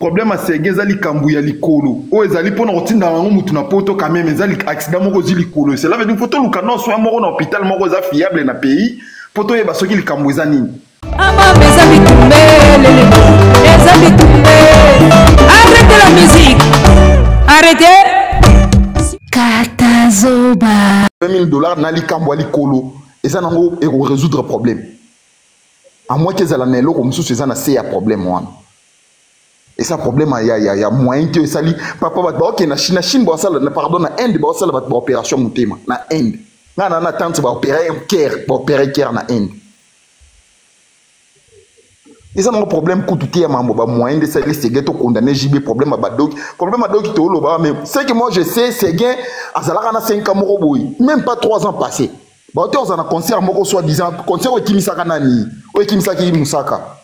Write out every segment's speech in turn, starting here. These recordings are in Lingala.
problème à Serge ezali kambu ya likolo o ezali pona kotinda nango mutu na poto quand même ezali accident moko zi likolo cela veut dire photo lukano soin moko na hôpital moko za fiable na pays poto yeba soki likambu eza nini ama meza bitumbe les bitumbe arrêtez la musique arrêtez Katazoba $20,000 na likambu ya likolo eza nango eko résoudre problème à moins que ezala na eloko mosusu eza na se ya problème wana. Et ça problème il y a moyen que ça li papa va OK na Chine ba sala pardon na Inde ba sala ba opération mutema na Inde na tante ba opérer cœur na Inde. Et ça mon problème kutuki ya mambo ba moyen de ça les ségué to condamner JB problème ba doc to lo ba mais c'est que moi je sais c'est gain azala na 5 ans moko boy même pas 3 ans passés. Ba to za na concert moko soit disant concert o kimisa kanani o kimisa ki musaka.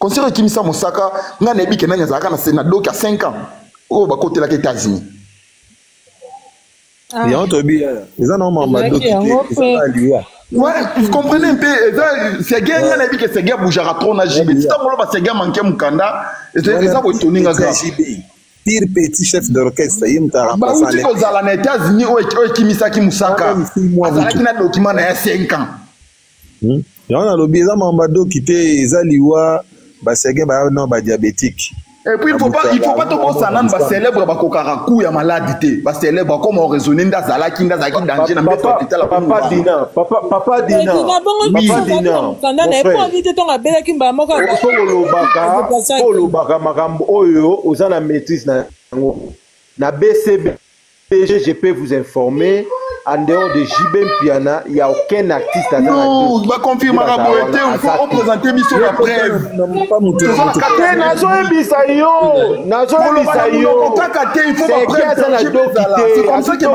Concert Kimisa Mosaka, n'a nebi que n'a zaka na Sénado qui a 5 ans. Oh, bah côté la États-Unis. Il y a un tobi, les gens ont mamado qui ouais, vous comprenez un peu, c'est gars n'a nebi que c'est gars bougera trop na JB. Si t'as voulu c'est gars manquer mukanda, et c'est ça vous tourner à grave. Pire petit chef d'orchestre, il me t'a remplacé. Bah, où tu vas aux États-Unis, oh Kimisa Kimusaka. Azala qui n'a document na 5 ans. Il y a un lobby, les mamado qui te zaliwa. Bah c'est gars non bah diabétique. Et puis il faut pas trop sanan ba célèbre ba kokaraku ya maladie ba célèbre comme on raisonner ndazala ki ndazaki danger na mettre hôpital papa Dina kanda na pas envie de ton abela ki mba moko ko lobaka makambo oyo ozana maîtrise na BCB je peux vous informer. En dehors de JB Piana, il n'y a aucun artiste à non, il va confirmer la beauté, il faut représenter Misso la preuve. C'est comme ça que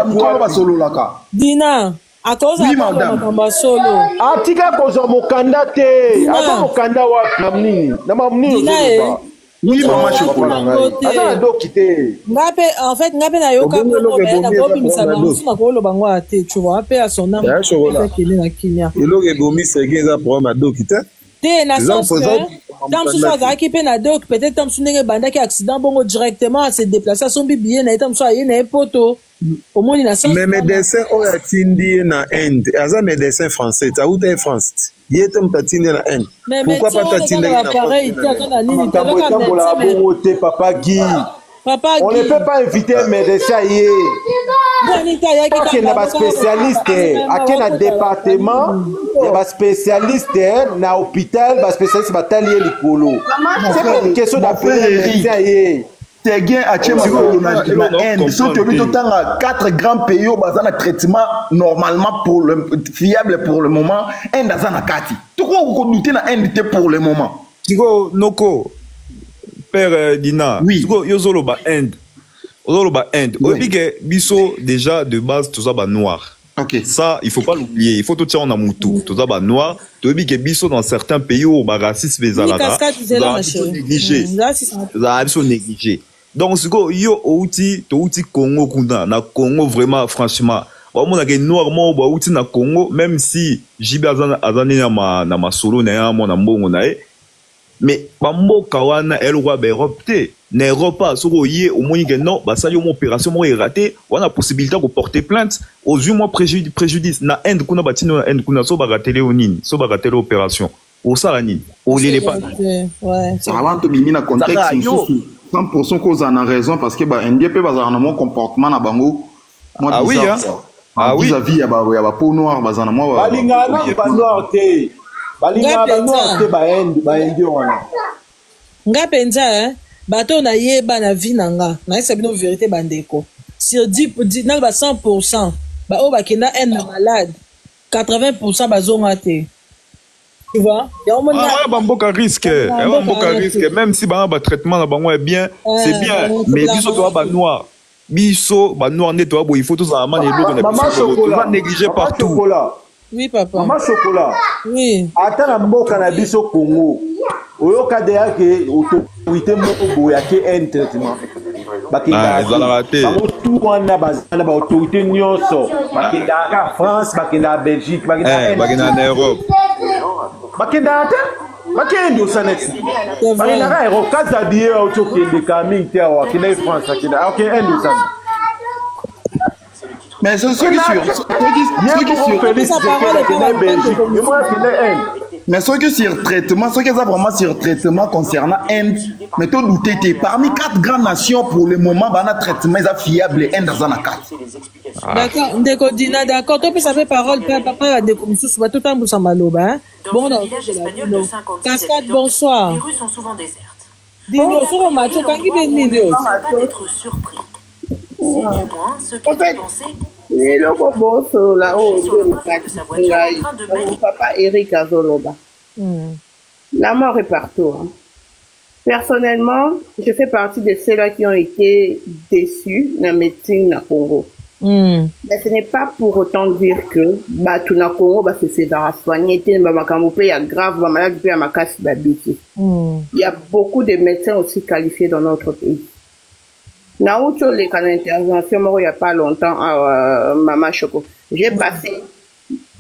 va solo là. Dina, à cause de la solo. Atika kozo mokanda te. Ata mokanda wa namni. Na mamni. Oui, maman chocolat. Attends, donc quitter. En fait, ngape na yoka na bobi misana suna ko lo bangwa te, tu vois, pe à son âme. Il na kinya. Et lo rebomi c'est que problème à do quitter. Te na sens tam so za ki pe na doc peut-être tam sunenge banda ki accident bongo directement se déplacer son bibié na tam so aye na poto. Au moins il na sens. Mais médecin o atindi na Inde, aza médecin français, ta ou en France. Il est un tatine na Inde. Pourquoi pas tatiner na pareil, Papa Guy. On ne peut pas inviter un médecin hier. Parce qu'il y a des spécialistes, il y a un département, il y a des spécialistes, dans l'hôpital, des spécialistes qui sont liés au colo. C'est pas une question d'appeler un médecin hier. C'est gain à Inde. Si tu veux, tu as 4 grands pays où il y a un traitement normalement fiable pour le moment. Inde a un kati. Tu crois que vous êtes en Inde pour le moment? Tigo Noko, Père Dina, Tigo Yozoloba Inde. Ozoloba Inde. Au que biso déjà de base tout ça noir. Ok. Ça, il faut pas l'oublier. Il faut tout tirer en amoutou. Tout ça noir. Tu vois que biso dans certains pays où le racisme est négligé. Ils sont négligés. Donc, si yo outi Congo kunda na Congo vraiment franchement, on a que noir mo ba outi na Congo même si jibe azani na ma solo na ya mo na mbongo na e, mais bambo kawana elle roi ba Europe na Europe soko yé au moins que non ba ça yo mon opération mo raté, on a possibilité de porter plainte aux yeux moi préjudice na Inde kuna batino na Inde kuna so ba raté onini, so ba raté opération. Au ça la nini, au les pas. Ouais. Ça va te mini na contexte 100% cause en a raison parce que bah Indien peut avoir un bon comportement na bango. Ah oui hein. Ah oui. Vis-à-vis ya ba peau noire bazana moi. Balinga na ba noir te. Balinga ba noir te ba Indien wana. Nga penza hein. Bato na yeba na vie nanga. Na esa bino vérité bandeko. Sur 10 na ba 100%. Ba o ba kena en malade. 80% bazonga te. Tu vois? Bamboka risque. Même si bah traitement na bango est bien, c'est bien. Mais biso to ba noir. Biso ba noir net to il faut tout ça amane le on va négliger partout. Oui papa. Maman chocolat. Oui. Ata na mboka na biso Congo. Oyoka deya ke autorité moko boya ke un traitement. Tout wana bazana ba autorité nyonso. Bakenda France, bakenda Belgique, bakenda en Europe. Bakenda ate? Makende osanet. Balinaka erokaza die otokende kami te awa kina France akina. OK, endo sana. Mais ceux qui sur mais ceux qui sur traitement, ceux qui sont vraiment sur traitement concernant Inde, mais tout douter parmi 4 grandes nations pour le moment, bah un traitement est fiable Inde dans la carte. D'accord, Ndeko Dina, d'accord. Toi, ça fait parole, papa, Ndeko Moussou, soit tout un bousson maloba. Bon, dans Cascade, bonsoir. Les rues sont souvent désertes. Dis-nous, sur le match, quand il est né, pas d'être surpris. C'est du moins ce que tu pensais. Et le boss là-haut, mon papa Eric Azoloba. La mort est partout. Hein. Personnellement, je fais partie de ceux-là qui ont été déçus dans la médecine au Congo. Mais ce n'est pas pour autant dire que tout na Congo c'est à soigner, il y a grave, malade, il y a casse d'habitude. Il y a beaucoup de médecins aussi qualifiés dans notre pays. Naoucho les cas d'intervention, il n'y a pas longtemps à Mama Choco. J'ai passé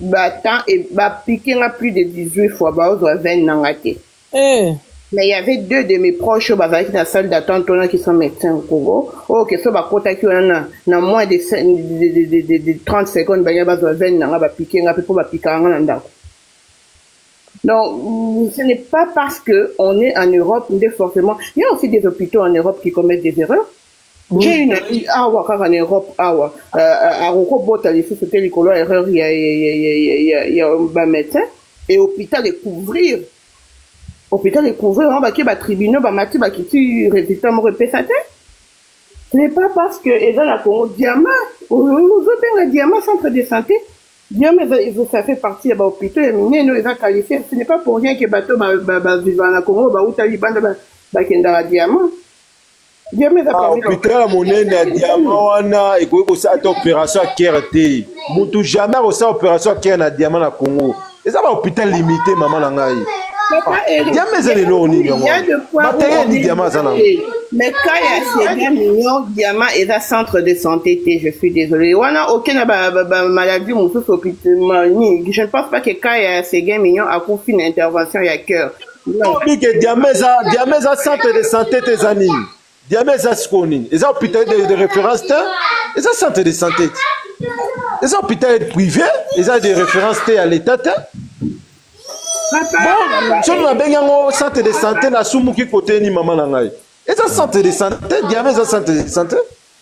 temps et piqué plus de 18 fois, aux 20 nangaté. Mais il y avait 2 de mes proches qui dans la salle d'attente qui sont médecins au Congo. Oh, qui sont qui ont moins de 30 secondes, il y a 20 nangaté piqué pour piquer en andako. Donc, ce n'est pas parce qu'on est en Europe, forcément. Il y a aussi des hôpitaux en Europe qui commettent des erreurs. J'ai une amie en Europe, à Rokobota, c'était l'école erreur, il y a un médecin, et hôpital de couvrir. Hôpital de couvrir, on va qu'il y a tribunal, qui tue résultat, mon répétateur. Ce n'est pas parce que, et dans la Congo, Diamant, vous avez un Diamant centre de santé, Diamant, ça fait partie de l'hôpital, nous, ils ont qualifié, ce n'est pas pour rien que bateau, vivant la Congo, ou Taliban, Diamant. Hôpital monene ya diamant wana ekoki kosala opération ya cœur te mutu jamais akosala opération ya cœur na diamant na Congo eza ba hôpital limité mama na ngai diamant eza lelo nini yango matériel ni diamant aza nango mais quand il y a ces millions diamant eza centre de santé te je suis désolé wana aucune maladie mosusu hôpital je ne pense pas que quand il y a ces millions akufi une intervention ya cœur non que diamant eza centre de santé te eza nini Diamant eza sikonin, eza hôpital de référence te, eza centre de santé. Eza hôpital privé, eza de référence te à l'état te. Bon, si on a bien un centre de santé na sumuki côté ni maman na ngai. Eza centre de santé, Diamant eza centre de santé.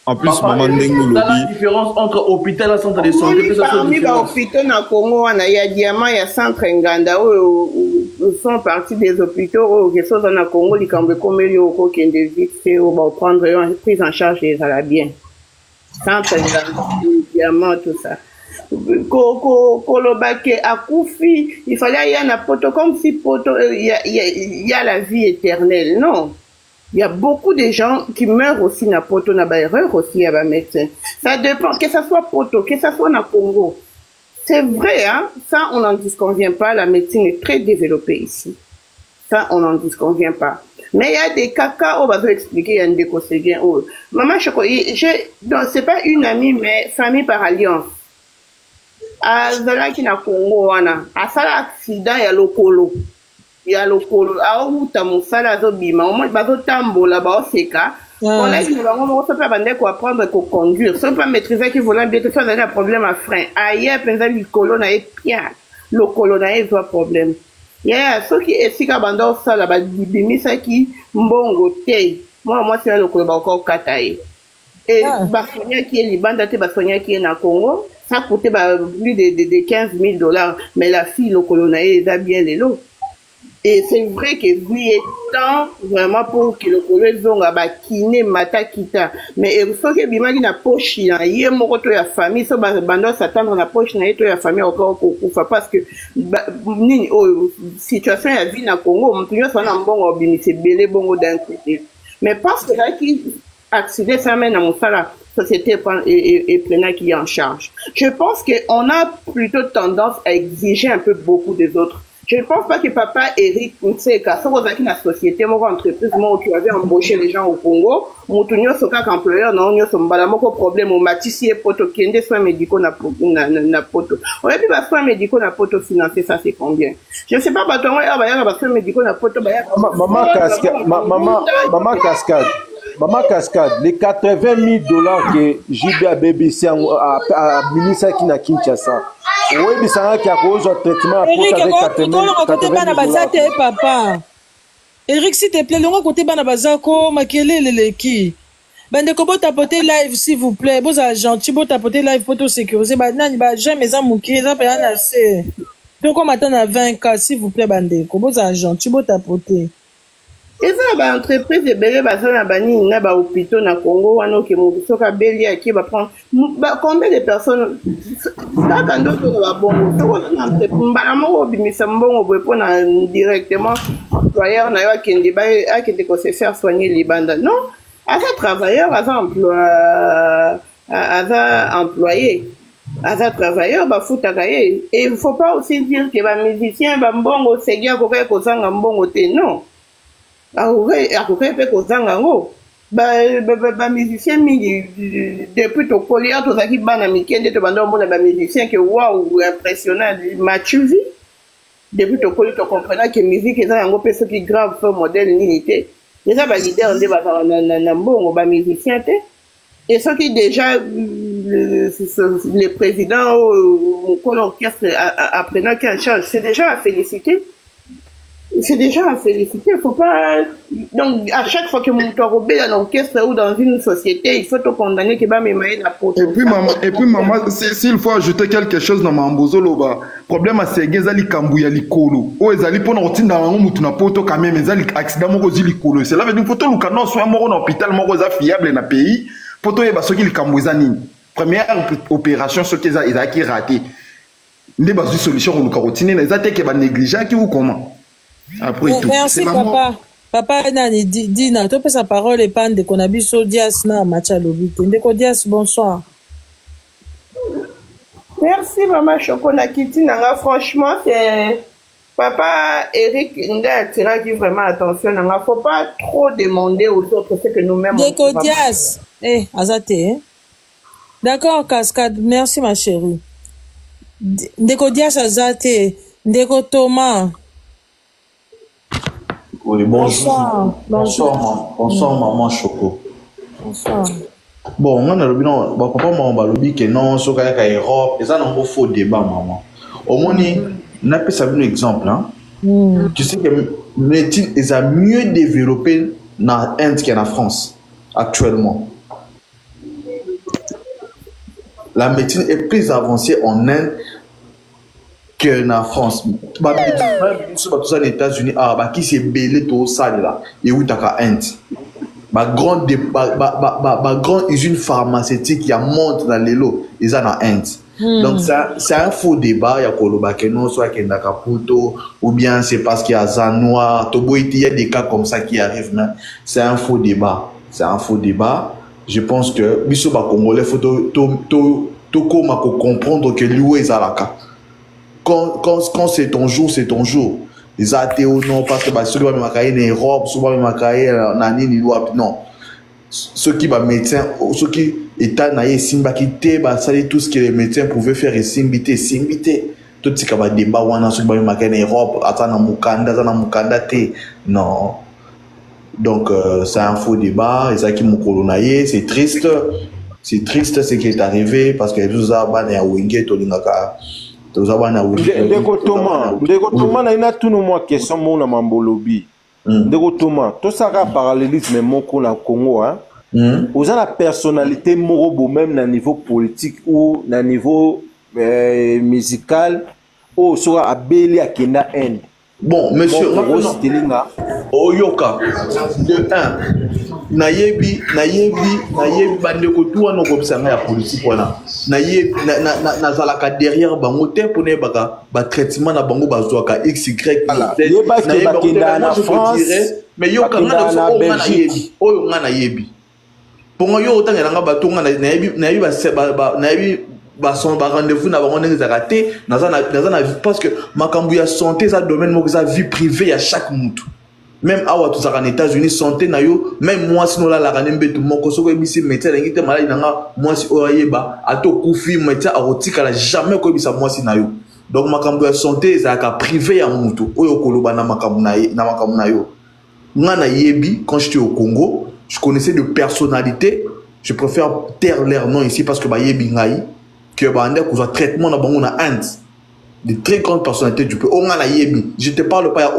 En plus, maman Ndengo la différence entre hôpital et centre de santé, que ça soit différent. Hôpital na Congo, il y a Diamant, il y a centre Nganda où sont partis des hôpitaux qui sont dans le Congo, les Cambécomé, les Oko, qui ont des vite on va prendre une prise en charge des Arabiens. Centre Diamant, tout ça. Kolobake à Koufi, il fallait y avoir un poteau, comme si poteau, il y a la vie éternelle. Non. Il y a beaucoup de gens qui meurent aussi na poto na ba erreur aussi à ba médecin. Ça dépend que ça soit poto, que ça soit na Congo. C'est vrai, hein. Ça on n'en disconvient pas. La médecine est très développée ici. Ça on n'en disconvient pas. Mais il y a des caca, on va vous expliquer, il y a des conseillers. Oh. Maman Choco, donc c'est pas une amie mais famille par alliance. Azala qui na Congo wana, asala accident ya lokolo. Ya lokolo auta musala zobima au moins bazotambola baoseka on a dit on peut pas bande ko apprendre ko conduire ça pas maîtriser qui volant bien faire un problème à frein ailleurs penza likolo na epia lokolo na ezo problème ya so qui esika banda sala ba bimisa ki mbongo te moi c'est lokolo ba ko kataye et basonia qui est libanda te basonia qui est na Congo ça coûtait plus de $15,000 mais la fille lokolo na eza bien lelo. Et c'est vrai que lui est temps vraiment pour que le collège zonga ba kiné mata kita mais il faut que bimaki na poche ya yé moko to ya famille so ba bando s'attendre na poche na to ya famille encore kufa parce que nini situation ya vie na Congo mutu nyonso na mbongo bimise belé bongo d'un côté mais parce que là qui accident ça mène à mon la société et Plena qui est en charge. Je pense qu'on a plutôt tendance à exiger un peu beaucoup des autres. Je ne pense pas que papa Eric Nseka, ça vous avez une société, une entreprise, où tu avais embauché les gens au Congo, où tu n'as pas employeur, non, il y a un problème, où Matisse est poto, qui est des soins médicaux na poto. On a dit, les soins médicaux na poto financés, ça c'est combien? Je ne sais pas, il y a des soins médicaux na poto, Maman Cascade, les $80 000 que JB a BBC a ministre qui na Kinshasa. Oui, mais ça a qui a causé un traitement avec $80 000. Papa. Eric, s'il te plaît, le côté Banabazako, Makele, Leleki. Bande Kobo tapoter live, s'il vous plaît. Vous êtes gentil, vous tapoter live pour tout sécuriser. Maintenant, jamais ça mouki, ça peut rien assez. Donc, on m'attend à 20K, s'il vous plaît, Bande Kobo, vous êtes gentil, vous tapoter. Et ça, bah, entreprise de Bélé, bah, ça, na bani, na, bah, hôpitaux, na Congo, wano, qui mou, soka Bélé, à qui va prendre, bah, combien de personnes, ça, quand d'autres, va bon, ça, on a un peu, bah, moi, mais ça, bon, on peut prendre directement, employeur, na, yo, qui est, bah, qui te se faire soigner les bandes. Non, à ça, travailleur, à ça, employé, à ça, travailleur, bah, faut travailler. Et il faut pas aussi dire que, bah, musicien, bah, bon, c'est bien, qu'on fait, qu'on s'en, bon, non. Après peut kozanga ngo ba musicien mingi depuis to kolia to zaki bana mikende to banda mona ba musicien que waouh impressionnant Mathieu depuis to kolia to comprendre que musique est un peu ce qui grave fait modèle unité déjà ba leader de ba na mbongo ba musicien te et ce qui déjà le président au l'orchestre apprenant qu'un charge c'est déjà à féliciter. C'est déjà à féliciter, il faut pas... Donc, à chaque fois que mon robé dans l'orchestre ou dans une société, il faut te condamner qu'il va me mailler la peau. Et puis, maman, s'il faut ajouter quelque chose dans ma mbozolo, bah, problème à c'est que les kambouya li kolo. Oh, ils allaient pour nous retirer dans la na poto quand même, ils allaient accident moko li kolo. C'est là, mais il faut que nous canon soit mort en hôpital, moko fiable dans le pays. Pour toi, il va ce qu'il kambouya ni. Première opération, ce qu'ils ont qui raté. Il y a une solution pour nous carotiner, ils ont été négligents qui ou comment? Après tout. Merci papa. Papa nani dina to sa parole et pan de konabiso Dias na matcha lobite. Ndeko Dias bonsoir. Merci maman Chocolat Kitty nanga franchement c'est papa Eric Nda tira qui vraiment attention nanga faut pas trop demander aux autres ce que nous-mêmes Ndeko Dias azate hein. D'accord Cascade merci ma chérie. Ndeko Dias azate Ndeko Thomas. Oui, bonjour. Bonsoir, maman Choco. Bonsoir. Bon, on a le bilan, papa m'a dit que non, ce qu'il y a Europe, et ça n'a pas faux débat, maman. Au moins, on a pu savoir un exemple. Hein? Tu sais que la médecine est mieux développée dans l'Inde qu'en France, actuellement. La médecine est plus avancée en Inde que en France. Bah, aux États-Unis, qui s'est belé tout ça là, et où t'as Inde. Ma grande usine pharmaceutique qui monte dans les lots, ils ont en Inde. Donc c'est un faux débat, il y a Kolobakeno, soit qu'il y a Kaputo, ou bien c'est parce qu'il y a Zanoir, il y a des cas comme ça qui arrivent. C'est un faux débat. C'est un faux débat. Je pense que Bisso Congolais, il faut comprendre que lui est à la cas. Quand c'est ton jour, c'est ton jour. Les athées ou non, parce que ceux qui vont me Europe, ceux qui vont me non. Ceux qui vont médecin, ceux qui état naïe simba qui té, tout ce que les médecins pouvaient faire et simbité. Tout ce qui va débat ou ceux qui vont me Europe, atana mukanda té. Non. Donc c'est un faux débat. Et ça qui m'a colonaïe, c'est triste. C'est triste ce qui est arrivé parce que nous avons à Wingé, Tolingaka. Ndeko Thomas na ina tunu mwa question mona mambolobi. Ndeko Thomas, to saka parallélisme moko na Congo hein. Vous avez la personnalité morobo même na niveau politique ou na niveau musical ou sera abeli akenda Inde. Bon, monsieur Oyoka de 1 nayebi bandeko tuwa no kopsanga ya politique wana nayebi nazalaka derrière bango te pone ba traitement na bango bazwaka XY na France mais yoka na Belgique oyo nga nayebi pongo yo otangelanga batonga nayebi rendez-vous na bango ndenge ezalaka te naza na parce que makambo ya santé eza domaine moko eza vie privée ya chaque mutu. Même awa tozalaka na États-Unis santé na yo même mwasi nolalaka ne mbetu moko soki oyebisi médecin alingi te maladi nanga mwasi oyo ayeba ata okufi médecin akotikala jamais koyebisa mwasi na yo. Donc makambo ya santé ezalaka privé ya mutu oyo koloba na makambo na yo. Nga na yebi quand j'étais au Congo je connaissais de personnalités. Je préfère taire leur nom ici parce que bah yebi ngai que bah ande ko traitement na bango na Inde. De très grandes personnalités du pays. Je te parle pas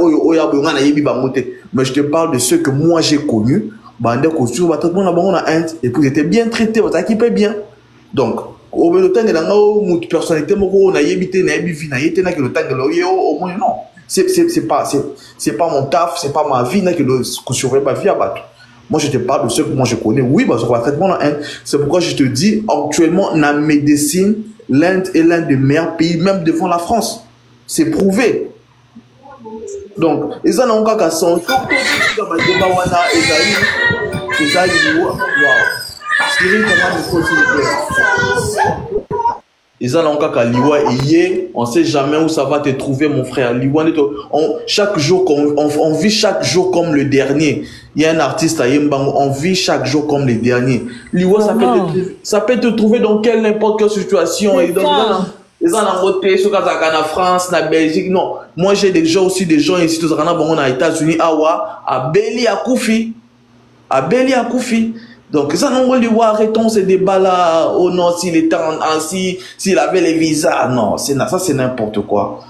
mais je te parle de ceux que moi j'ai connus. Bah ande ko sur traitement na bango na Inde et puis j'étais bien traité, bah équipé bien. Donc au bout de temps de la mutu personnalité moko na yebité na yebi vie na yete na que le temps de l'oyo au moins non. C'est pas mon taf, c'est pas ma vie na que le surveille ma vie à battre. Moi, je te parle de ceux que moi je connais. Oui, parce qu'on va traitement en Inde. C'est pourquoi je te dis, actuellement, la médecine, l'Inde est l'un des meilleurs pays, même devant la France. C'est prouvé. Donc, ils en ont qu'à son. Ils ont encore qu'à Liwa et on sait jamais où ça va te trouver mon frère. Liwa, chaque jour, on vit chaque jour comme le dernier. Il y a un artiste à Yembango, on vit chaque jour comme le dernier. Liwa, ça peut te trouver dans n'importe quelle situation. Et donc, ils ont voté sur la France, la Belgique. Non, moi j'ai déjà aussi des gens ici, aux États-Unis, à Beli, à Koufi. À Beli, à Koufi. Donc, ça, non, arrêtons ces débats-là. Oh non, s'il était s'il avait les visas. Non, ça, c'est n'importe quoi.